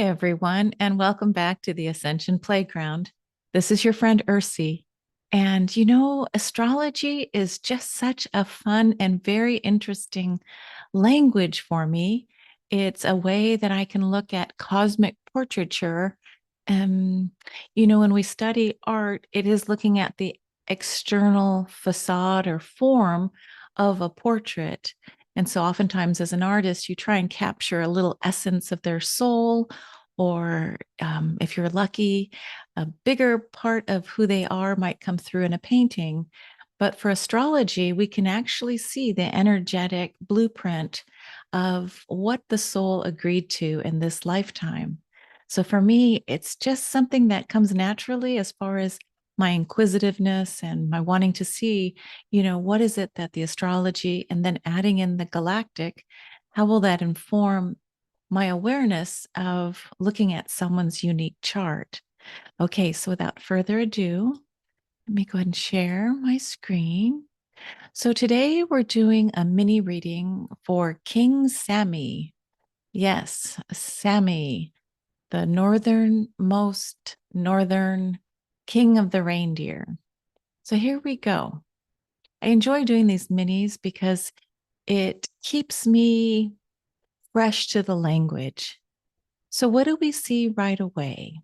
everyone, and welcome back to the Ascension Playground. This is your friend Ursie. And astrology is just such a fun and very interesting language for me. It's a way that I can look at cosmic portraiture. And, when we study art, it is looking at the external facade or form of a portrait. And so oftentimes as an artist, you try and capture a little essence of their soul, or if you're lucky, a bigger part of who they are might come through in a painting. But for astrology, we can actually see the energetic blueprint of what the soul agreed to in this lifetime. So for me, it's just something that comes naturally as far as my inquisitiveness and my wanting to see, what is it that the astrology and then adding in the galactic, how will that inform my awareness of looking at someone's unique chart? Okay, so without further ado, let me go ahead and share my screen. So today we're doing a mini reading for King Sami. Yes, Sami, the northernmost northern king of the reindeer. So here we go. I enjoy doing these minis because it keeps me fresh to the language. So what do we see right away?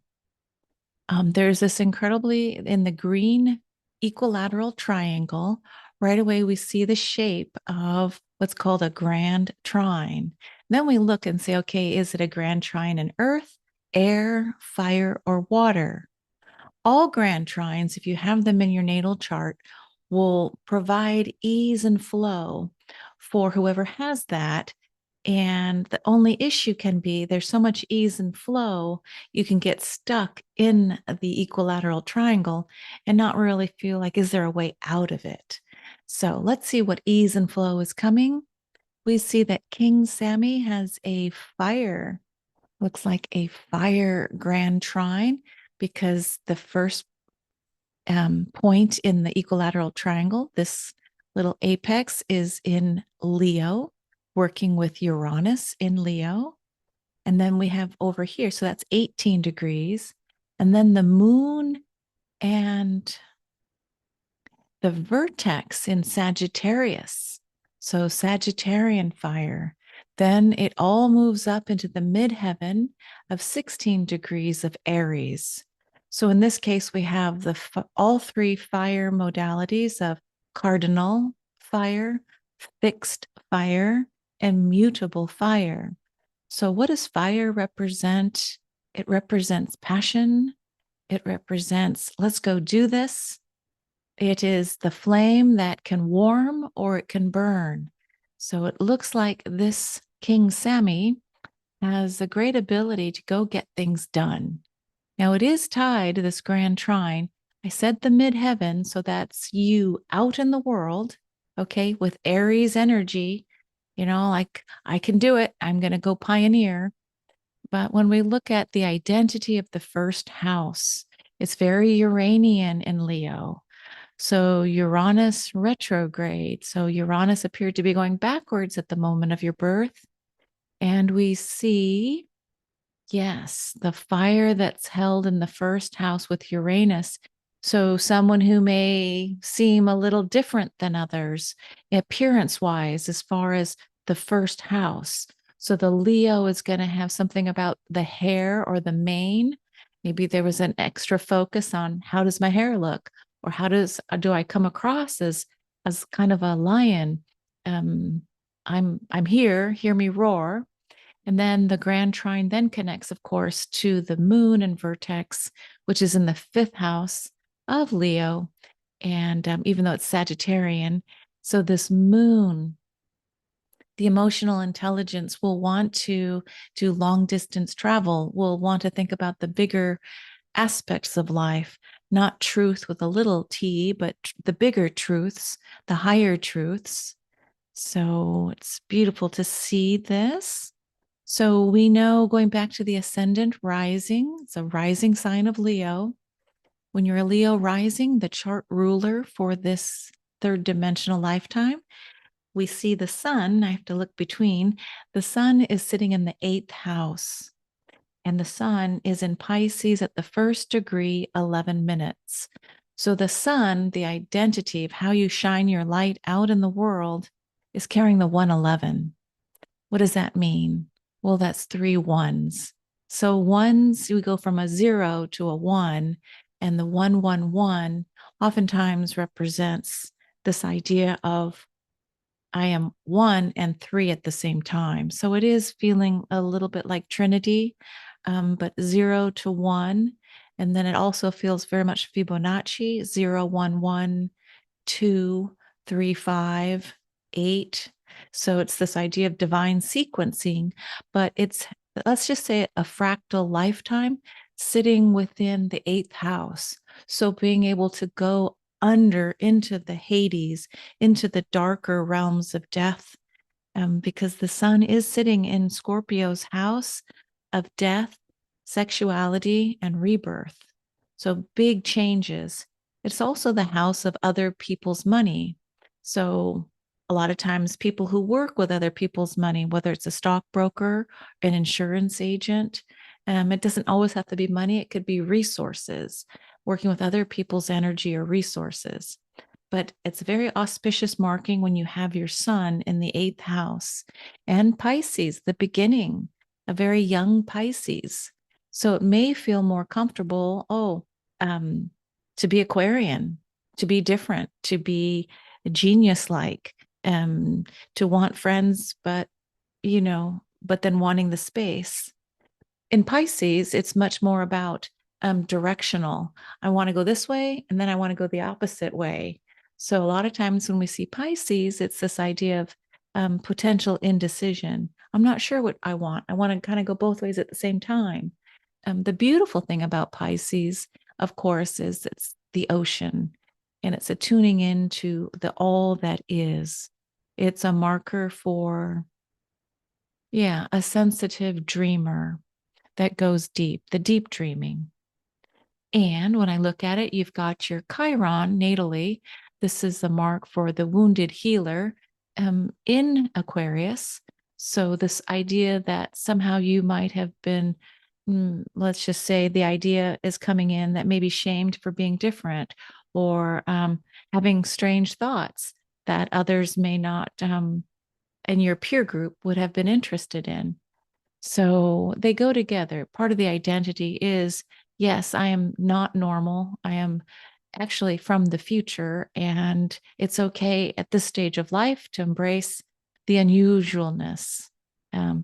There's this incredibly, in the green equilateral triangle, right away we see the shape of what's called a grand trine. Then we look and say, okay, is it a grand trine in earth, air, fire, or water? All grand trines, if you have them in your natal chart, will provide ease and flow for whoever has that. And the only issue can be there's so much ease and flow, you can get stuck in the equilateral triangle and not really feel like, is there a way out of it? So let's see what ease and flow is coming. We see that King Sami has a fire, looks like a fire grand trine, because the first point in the equilateral triangle, this little apex, is in Leo, working with Uranus in Leo. And then we have over here, so that's 18 degrees. And then the moon and the vertex in Sagittarius. So Sagittarian fire. Then it all moves up into the midheaven of 16 degrees of Aries. So in this case, we have all three fire modalities of cardinal fire, fixed fire, and mutable fire. So what does fire represent? It represents passion. It represents, let's go do this. It is the flame that can warm or it can burn. So it looks like this King Sami has a great ability to go get things done. Now it is tied to this grand trine. I said the midheaven, so that's you out in the world, okay, with Aries energy, like I can do it. I'm going to go pioneer. But when we look at the identity of the first house, it's very Uranian in Leo. So Uranus retrograde. So Uranus appeared to be going backwards at the moment of your birth. And we see, yes, the fire that's held in the first house with Uranus. So someone who may seem a little different than others, appearance wise, as far as the first house. So the Leo is going to have something about the hair or the mane. Maybe there was an extra focus on how does my hair look, or how do I come across as kind of a lion? I'm here, hear me roar. And then the grand trine then connects, of course, to the moon and vertex, which is in the fifth house of Leo. And even though it's Sagittarian, so this moon, the emotional intelligence, will want to do long distance travel, will want to think about the bigger aspects of life, not truth with a little t, but the bigger truths, the higher truths. So it's beautiful to see this. So we know, going back to the ascendant rising, it's a rising sign of Leo. When you're a Leo rising, the chart ruler for this third dimensional lifetime, we see the sun. I have to look between. The sun is sitting in the eighth house. and the sun is in Pisces at the first degree, 11 minutes. So the sun, the identity of how you shine your light out in the world, is carrying the 111. What does that mean? Well, that's 3 ones. So ones, we go from a 0 to a 1, and the 111 oftentimes represents this idea of I am 1 and 3 at the same time. So it is feeling a little bit like Trinity, but 0 to 1. And then it also feels very much Fibonacci, 0, 1, 1, 2, 3, 5, 8. So it's this idea of divine sequencing, but it's, let's just say, a fractal lifetime sitting within the 8th house. So being able to go under into the Hades, into the darker realms of death, because the sun is sitting in Scorpio's house of death, sexuality, and rebirth. So big changes. It's also the house of other people's money. So a lot of times people who work with other people's money, whether it's a stockbroker, an insurance agent, it doesn't always have to be money. It could be resources, working with other people's energy or resources. But it's a very auspicious marking when you have your sun in the 8th house and Pisces, the beginning, a very young Pisces. So it may feel more comfortable, to be Aquarian, to be different, to be genius like, to want friends, but, but then wanting the space. In Pisces, it's much more about directional. I want to go this way, and then I want to go the opposite way. So a lot of times when we see Pisces, it's this idea of potential indecision. I'm not sure what I want. I want to kind of go both ways at the same time. The beautiful thing about Pisces, of course, is it's the ocean, and it's a tuning into the all that is. It's a marker for, yeah, a sensitive dreamer that goes deep, the deep dreaming. And when I look at it, you've got your Chiron natally. This is the mark for the wounded healer in Aquarius. So, this idea that somehow you might have been, let's just say the idea is coming in that maybe shamed for being different, or having strange thoughts that others may not, in your peer group, would have been interested in. So they go together. Part of the identity is, yes, I am not normal. I am actually from the future. And it's okay at this stage of life to embrace the unusualness,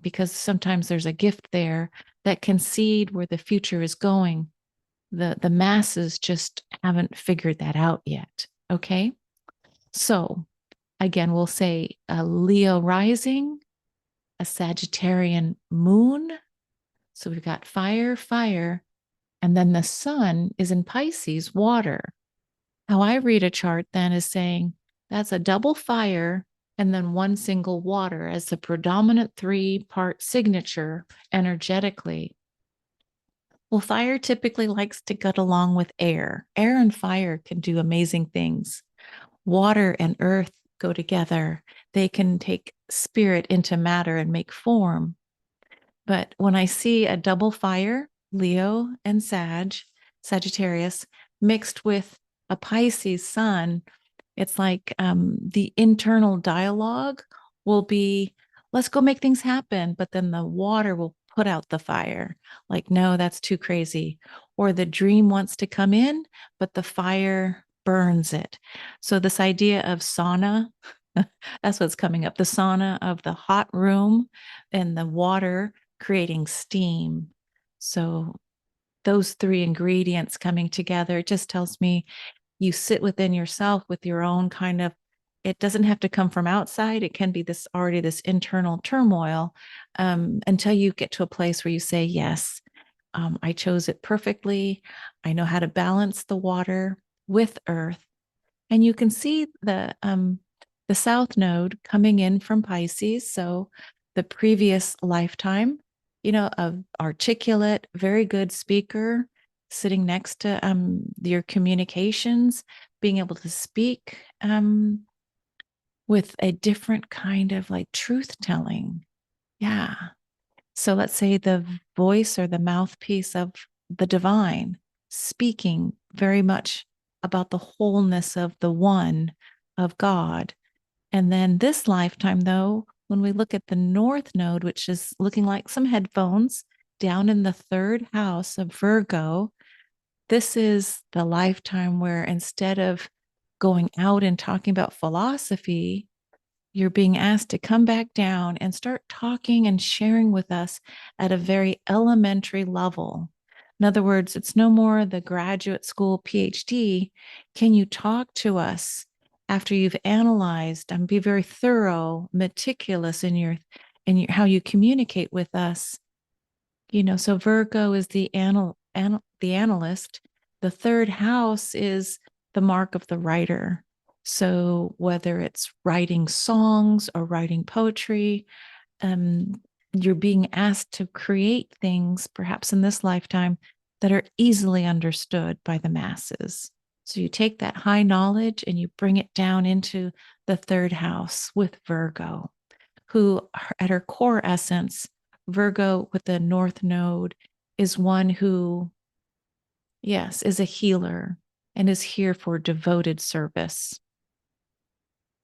because sometimes there's a gift there that can seed where the future is going. The masses just haven't figured that out yet. Okay. So again, we'll say a Leo rising, a Sagittarian moon. So we've got fire, fire, and then the sun is in Pisces, water. How I read a chart then is saying that's a double fire and then one single water as the predominant 3-part signature energetically. Well, fire typically likes to get along with air. Air and fire can do amazing things. Water and earth go together. They can take spirit into matter and make form. But when I see a double fire, Leo and Sagittarius, mixed with a Pisces sun, it's like the internal dialogue will be, let's go make things happen. But then the water will put out the fire. Like, no, that's too crazy. Or the dream wants to come in, but the fire burns it. So this idea of sauna, that's what's coming up. The sauna of the hot room and the water creating steam. So those 3 ingredients coming together, it just tells me you sit within yourself with your own kind of, it doesn't have to come from outside. It can be this already this internal turmoil, until you get to a place where you say, yes, I chose it perfectly. I know how to balance the water with earth. And you can see the south node coming in from Pisces. So the previous lifetime, of articulate, very good speaker, sitting next to your communications, being able to speak with a different kind of like truth telling. Yeah. So let's say the voice or the mouthpiece of the divine, speaking very much about the wholeness of the one, of God. And then this lifetime, though, when we look at the North Node, which is looking like some headphones down in the third house of Virgo, this is the lifetime where instead of going out and talking about philosophy, you're being asked to come back down and start talking and sharing with us at a very elementary level. In other words, it's no more the graduate school PhD. Can you talk to us after you've analyzed and be very thorough, meticulous in your how you communicate with us? So Virgo is the analyst. The third house is the mark of the writer. So whether it's writing songs or writing poetry, um, you're being asked to create things, perhaps in this lifetime, that are easily understood by the masses. So you take that high knowledge and you bring it down into the third house with Virgo, who, at her core essence, Virgo with the North Node, is one who, yes, is a healer and is here for devoted service.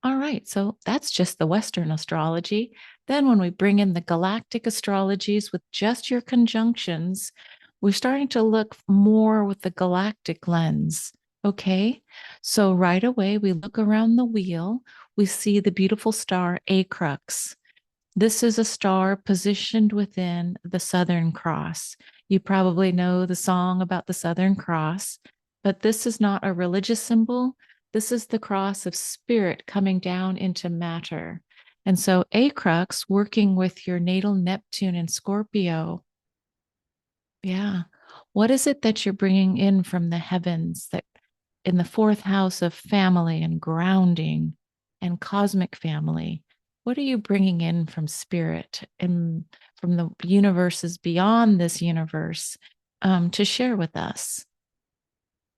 All right, so that's just the Western astrology. Then, when we bring in the galactic astrologies with just your conjunctions, we're starting to look more with the galactic lens. Okay, so right away, we look around the wheel, we see the beautiful star Acrux. This is a star positioned within the Southern Cross. You probably know the song about the Southern Cross, but this is not a religious symbol. This is the cross of spirit coming down into matter. And so, Acrux, working with your natal Neptune and Scorpio, yeah. What is it that you're bringing in from the heavens that in the fourth house of family and grounding and cosmic family? What are you bringing in from spirit and from the universes beyond this universe to share with us?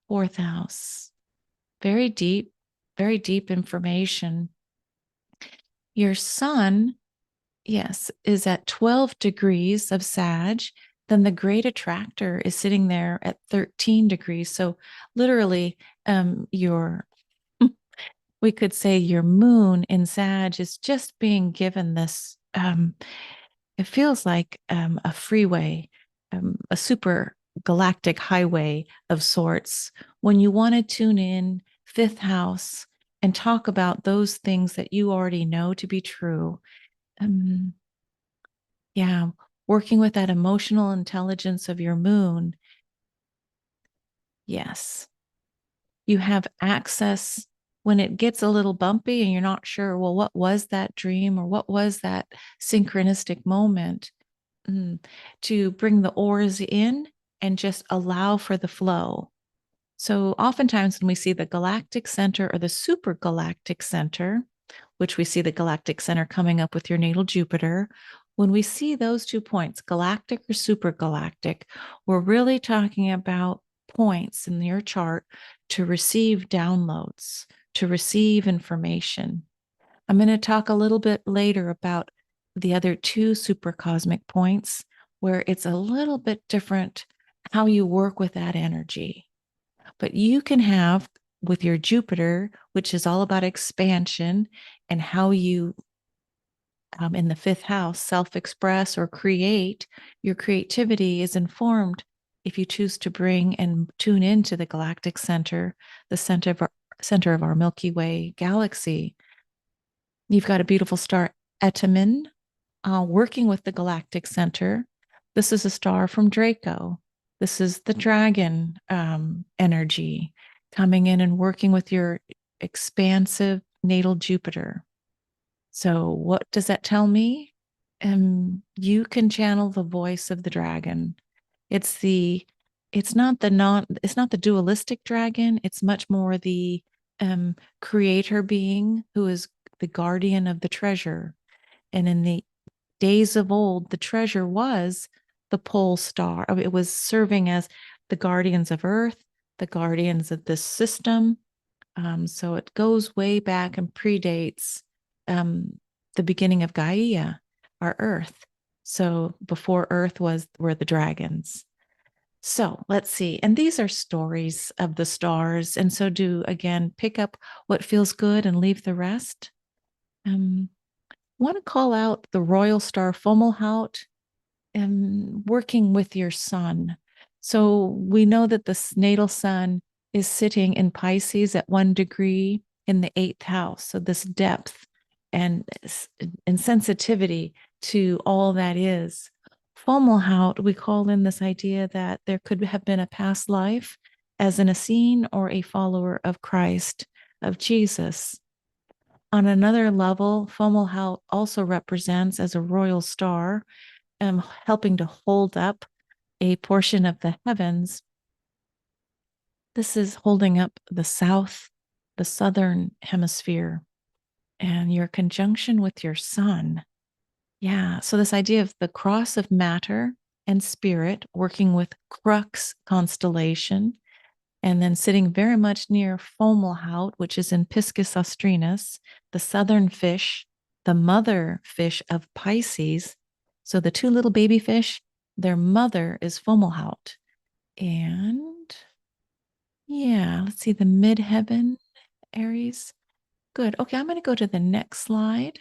Fourth house, very deep information. Your sun, yes, is at 12 degrees of Sag. Then the great attractor is sitting there at 13 degrees. So literally, your we could say your moon in Sag is just being given this. It feels like a freeway, a super galactic highway of sorts. When you want to tune in, fifth house, and talk about those things that you already know to be true. Um, yeah, working with that emotional intelligence of your moon. Yes, you have access when it gets a little bumpy and you're not sure, well, what was that dream or what was that synchronistic moment? To bring the oars in and just allow for the flow. So, oftentimes, when we see the galactic center or the super galactic center, which we see the galactic center coming up with your natal Jupiter, when we see those 2 points, galactic or super galactic, we're really talking about points in your chart to receive downloads, to receive information. I'm going to talk a little bit later about the other 2 super cosmic points where it's a little bit different how you work with that energy. But you can have with your Jupiter, which is all about expansion and how you, in the fifth house, self express or create, your creativity is informed if you choose to bring and tune into the galactic center, the center of our Milky Way galaxy. You've got a beautiful star, Etamin, working with the galactic center. This is a star from Draco. This is the dragon energy coming in and working with your expansive natal Jupiter. So, what does that tell me? You can channel the voice of the dragon. It's the it's not the dualistic dragon. It's much more the creator being who is the guardian of the treasure. And in the days of old, the treasure was the pole star. It was serving as the guardians of Earth, the guardians of this system. So it goes way back and predates um, the beginning of Gaia, our Earth. So before Earth were the dragons. So let's see. And these are stories of the stars. And so do, again, pick up what feels good and leave the rest. Want to call out the royal star Fomalhaut and working with your sun. So we know that the natal sun is sitting in Pisces at 1 degree in the eighth house. So this depth and, and sensitivity to all that is. Fomalhaut, we call in this idea that there could have been a past life as an Essene or a follower of Christ, of Jesus. On another level, Fomalhaut also represents as a royal star, helping to hold up a portion of the heavens. This is holding up the the southern hemisphere, and your conjunction with your sun. Yeah. So, this idea of the cross of matter and spirit working with Crux constellation, and then sitting very much near Fomalhaut, which is in Piscis Austrinus, the southern fish, the mother fish of Pisces. So, the two little baby fish, their mother is Fomalhaut. And yeah, let's see the midheaven, Aries. Good. Okay, I'm going to go to the next slide.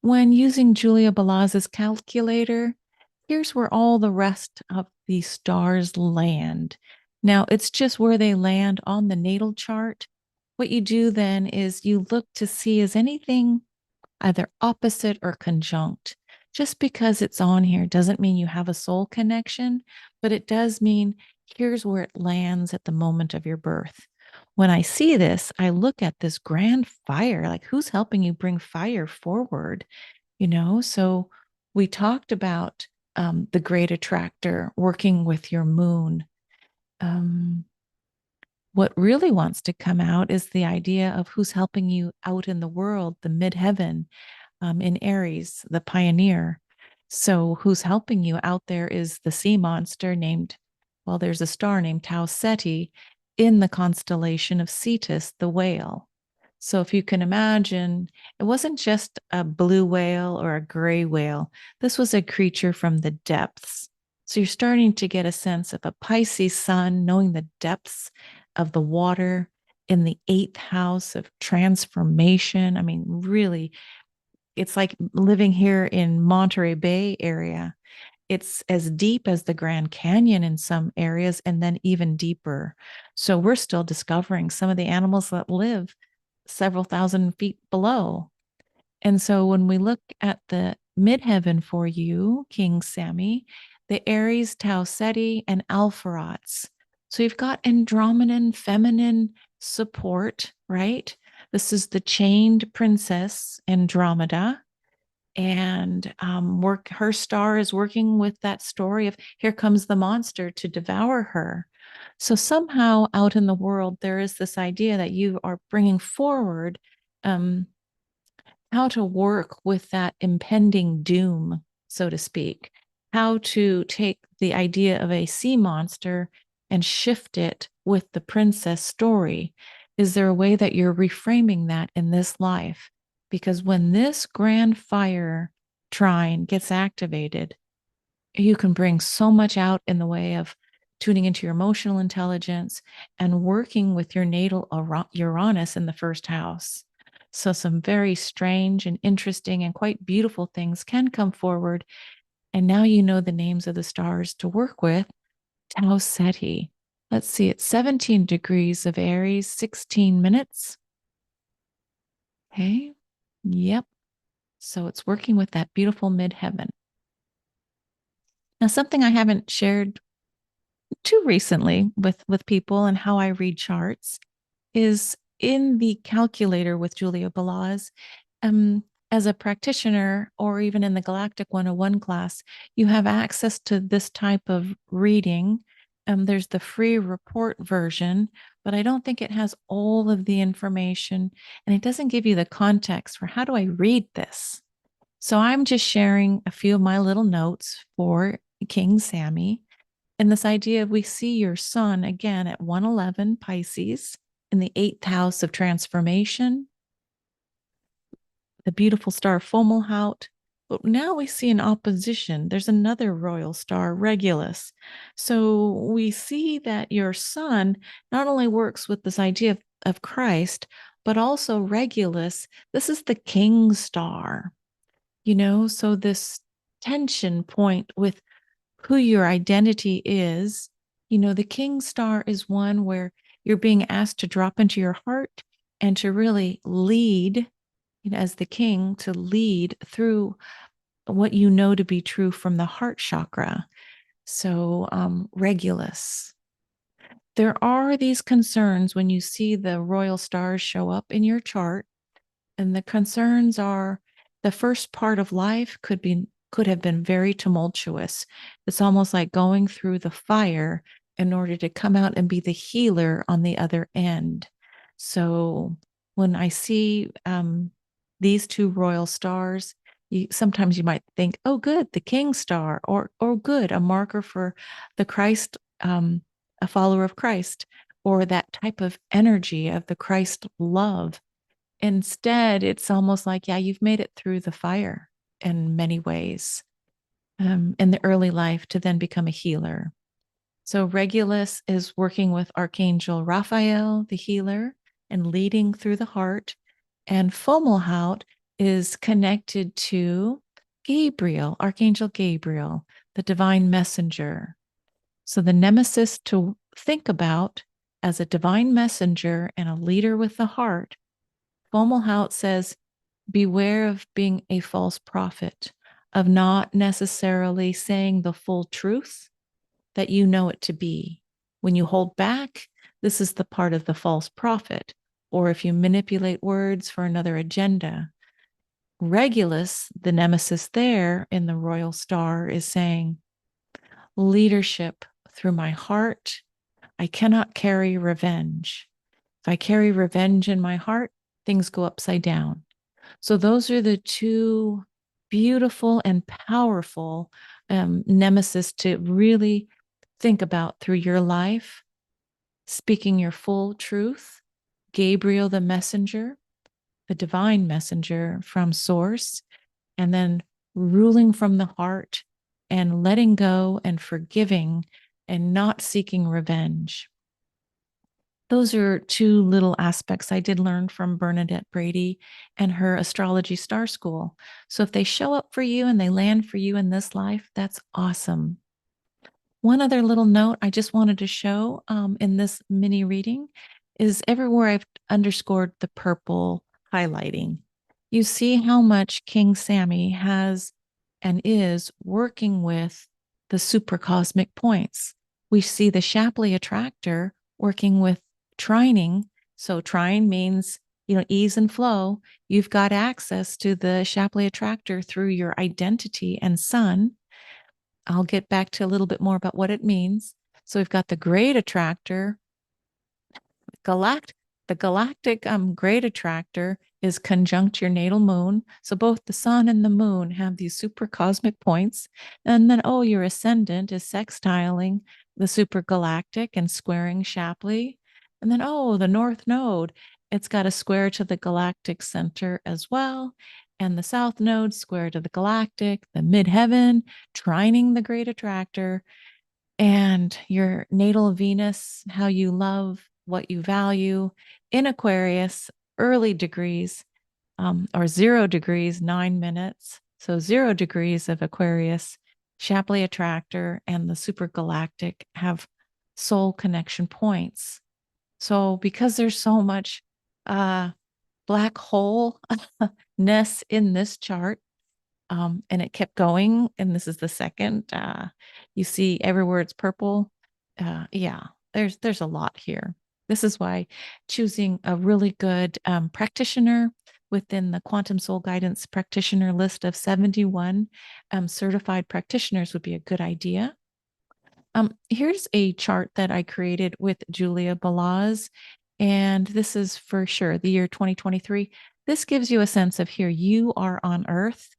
When using Julia Balaz's calculator, here's where all the rest of the stars land. Now, it's just where they land on the natal chart. What you do then is you look to see is anything either opposite or conjunct. Just because it's on here doesn't mean you have a soul connection, but it does mean here's where it lands at the moment of your birth. When I see this, I look at this grand fire, like who's helping you bring fire forward, you know? So we talked about the great attractor working with your moon. Um, what really wants to come out is the idea of who's helping you out in the world, the midheaven, in Aries, the pioneer. So, who's helping you out there is the sea monster named, well, there's a star named Tau Ceti in the constellation of Cetus, the whale. So, if you can imagine, it wasn't just a blue whale or a gray whale, this was a creature from the depths. So, you're starting to get a sense of a Pisces sun, knowing the depths of the water in the eighth house of transformation. I mean, really, it's like living here in Monterey Bay area. It's as deep as the Grand Canyon in some areas, and then even deeper. So we're still discovering some of the animals that live several thousand feet below. And so when we look at the midheaven for you, King Sami, the Aries, Tau Ceti, and Alpharots. So you've got Andromedan feminine support, right? This is the chained princess Andromeda. And her star is working with that story of here comes the monster to devour her. So somehow out in the world, there is this idea that you are bringing forward um, how to work with that impending doom, so to speak, how to take the idea of a sea monster and shift it with the princess story. Is there a way that you're reframing that in this life? Because when this grand fire trine gets activated, you can bring so much out in the way of tuning into your emotional intelligence and working with your natal Uranus in the first house. So, some very strange and interesting and quite beautiful things can come forward. And now you know the names of the stars to work with. Tau Ceti. Let's see, it's 17 degrees of Aries, 16 minutes. Okay. Yep. So it's working with that beautiful midheaven. Now, something I haven't shared too recently with people and how I read charts is in the calculator with Julia Balaz. As a practitioner, or even in the Galactic 101 class, you have access to this type of reading. There's the free report version, but I don't think it has all of the information, and it doesn't give you the context for how do I read this. So I'm just sharing a few of my little notes for King Sami. And this idea of we see your sun again at 111 Pisces in the eighth house of transformation, the beautiful star Fomalhaut, But now we see an opposition. There's another royal star, Regulus. So we see that your sun not only works with this idea of Christ, but also Regulus. This is the king star, so this tension point with who your identity is. The king star is one where you're being asked to drop into your heart and to really lead, as the king, to lead through what you know to be true from the heart chakra. So, Regulus. There are these concerns when you see the royal stars show up in your chart, and the concerns are the first part of life could have been very tumultuous. It's almost like going through the fire in order to come out and be the healer on the other end. So when I see these two royal stars, sometimes you might think, oh, good, the king star, or good, a marker for the Christ, a follower of Christ, or that type of energy of the Christ love. Instead, it's almost like, yeah, you've made it through the fire in many ways, in the early life to then become a healer. So Regulus is working with Archangel Raphael, the healer, and leading through the heart. And Fomalhaut is connected to Gabriel, Archangel Gabriel, the divine messenger. So the nemesis to think about as a divine messenger and a leader with the heart, Fomalhaut says, beware of being a false prophet, of not necessarily saying the full truth that you know it to be. When you hold back, this is the part of the false prophet, or if you manipulate words for another agenda. Regulus, the nemesis there in the royal star, is saying, leadership through my heart. I cannot carry revenge. If I carry revenge in my heart, things go upside down. So those are the two beautiful and powerful nemesis to really think about through your life. Speaking your full truth, Gabriel the messenger, the divine messenger from source, and then ruling from the heart and letting go and forgiving and not seeking revenge. Those are two little aspects I did learn from Bernadette Brady and her Astrology Star School. So if they show up for you and they land for you in this life, that's awesome. One other little note I just wanted to show in this mini reading is everywhere I've underscored the purple highlighting. You see how much King Sami has and is working with the supercosmic points. We see the Shapley attractor working with trining. So trine means, ease and flow. You've got access to the Shapley attractor through your identity and sun. I'll get back to a little bit more about what it means. So we've got the great attractor. The galactic great attractor is conjunct your natal moon. So both the sun and the moon have these super cosmic points. And then, your ascendant is sextiling the super galactic and squaring Shapley. And then, the north node, it's got a square to the galactic center as well. And the south node square to the galactic, the midheaven, trining the great attractor, and your natal Venus, how you love, what you value in Aquarius, early degrees, or 0 degrees, 9 minutes. So 0 degrees of Aquarius, Shapley attractor, and the super galactic have soul connection points. So because there's so much black hole-ness in this chart, and it kept going, and this is the second. You see everywhere it's purple. Yeah, there's a lot here. This is why choosing a really good practitioner within the Quantum Soul Guidance practitioner list of 71 certified practitioners would be a good idea. Here's a chart that I created with Julia Balaz, and this is for sure the year 2023. This gives you a sense of here you are on Earth.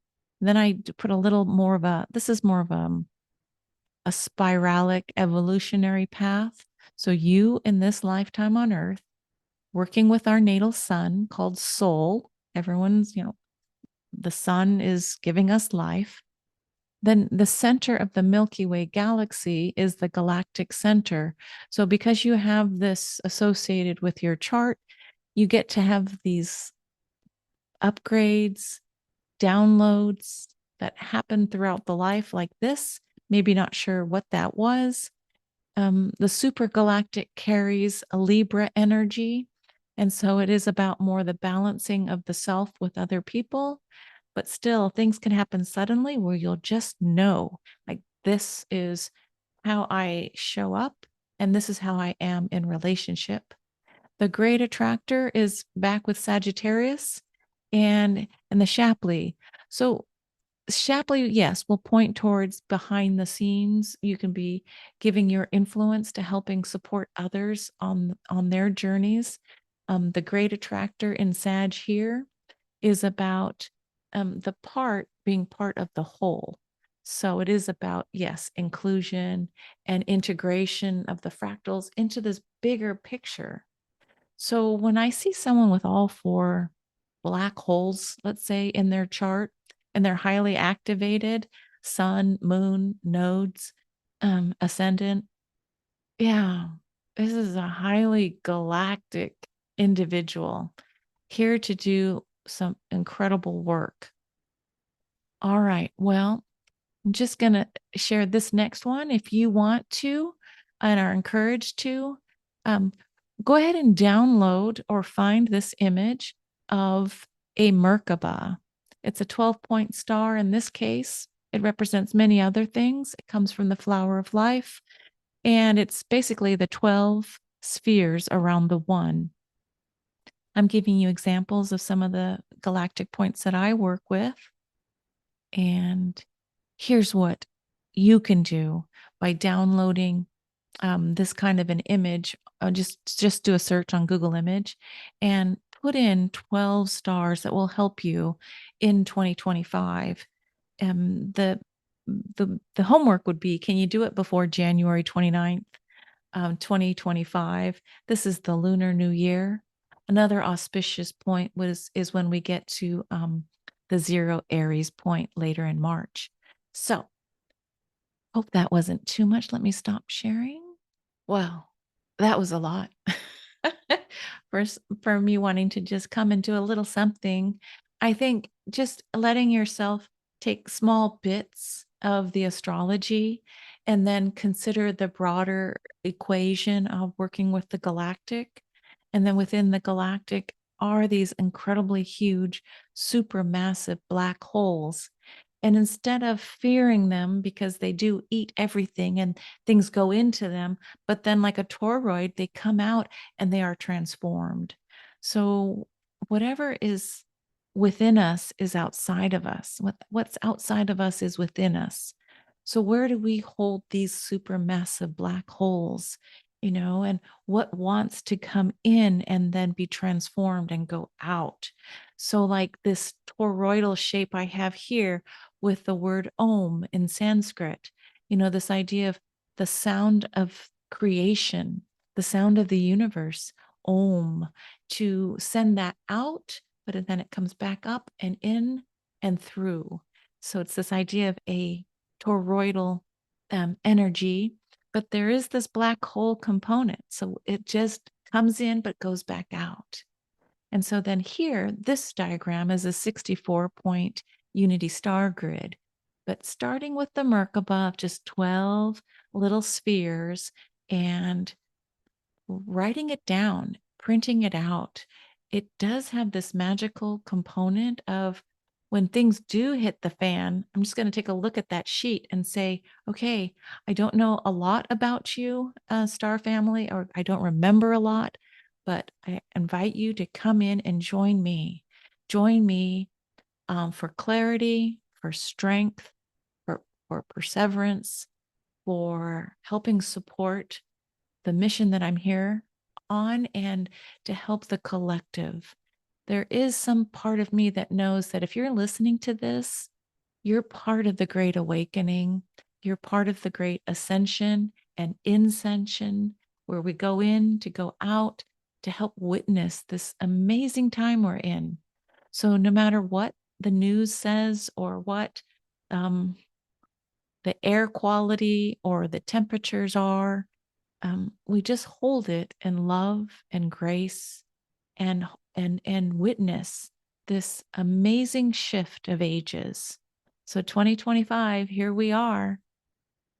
Then I put a little more of this is more of a spiralic evolutionary path. So you in this lifetime on Earth, working with our natal sun called Soul. Everyone's, the sun is giving us life. Then the center of the Milky Way galaxy is the galactic center. So because you have this associated with your chart, you get to have these upgrades, downloads that happen throughout the life like this. Maybe not sure what that was. The super galactic carries a Libra energy. And so it is about more the balancing of the self with other people. But still, things can happen suddenly where you'll just know, like, this is how I show up, and this is how I am in relationship. The great attractor is back with Sagittarius and the Shapley. So Shapley, yes, will point towards behind the scenes. You can be giving your influence to helping support others on their journeys. The great attractor in Sag here is about the part being part of the whole. So it is about, yes, inclusion and integration of the fractals into this bigger picture. So when I see someone with all four black holes, let's say, in their chart, and they're highly activated, sun, moon, nodes, ascendant, yeah, this is a highly galactic individual here to do some incredible work. All right. Well, I'm just going to share this next one. If you want to and are encouraged to, um, go ahead and download or find this image of a Merkaba. It's a 12-point star in this case. It represents many other things. It comes from the flower of life, and it's basically the 12 spheres around the one. I'm giving you examples of some of the galactic points that I work with. And here's what you can do by downloading this kind of an image. Just do a search on Google Image and put in 12 stars that will help you in 2025. The homework would be, can you do it before January 29th, 2025? This is the Lunar New Year. Another auspicious point is when we get to the 0 Aries point later in March. So hope that wasn't too much. Let me stop sharing. Wow, that was a lot. for for me wanting to just come and do a little something. I think just letting yourself take small bits of the astrology and then consider the broader equation of working with the galactic. And then within the galactic are these incredibly huge, supermassive black holes. And instead of fearing them because they do eat everything and things go into them, but then like a toroid, they come out and they are transformed. So whatever is within us is outside of us. What's outside of us is within us. So where do we hold these supermassive black holes? And what wants to come in and then be transformed and go out? So like this toroidal shape I have here with the word Om in Sanskrit, this idea of the sound of creation, the sound of the universe, Om, to send that out, but then it comes back up and in and through. So it's this idea of a toroidal energy, but there is this black hole component. So it just comes in, but goes back out. And so then here, this diagram is a 64-point unity star grid. But starting with the Merkaba of just 12 little spheres and writing it down, printing it out, it does have this magical component of when things do hit the fan, I'm just going to take a look at that sheet and say, okay, I don't know a lot about you, star family, or I don't remember a lot, but I invite you to come in and join me. Join me for clarity, for strength, for perseverance, for helping support the mission that I'm here on and to help the collective. There is some part of me that knows that if you're listening to this, you're part of the great awakening. You're part of the great ascension and inscension, where we go in to go out to help witness this amazing time we're in. So no matter what the news says or what um, the air quality or the temperatures are. We just hold it in love and grace and and witness this amazing shift of ages. So 2025, here we are.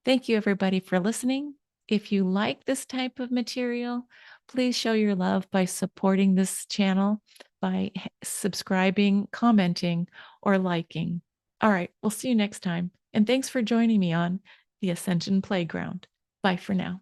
Thank you everybody for listening. If you like this type of material, please show your love by supporting this channel by subscribing, commenting, or liking. All right, we'll see you next time. And thanks for joining me on the Ascension Playground. Bye for now.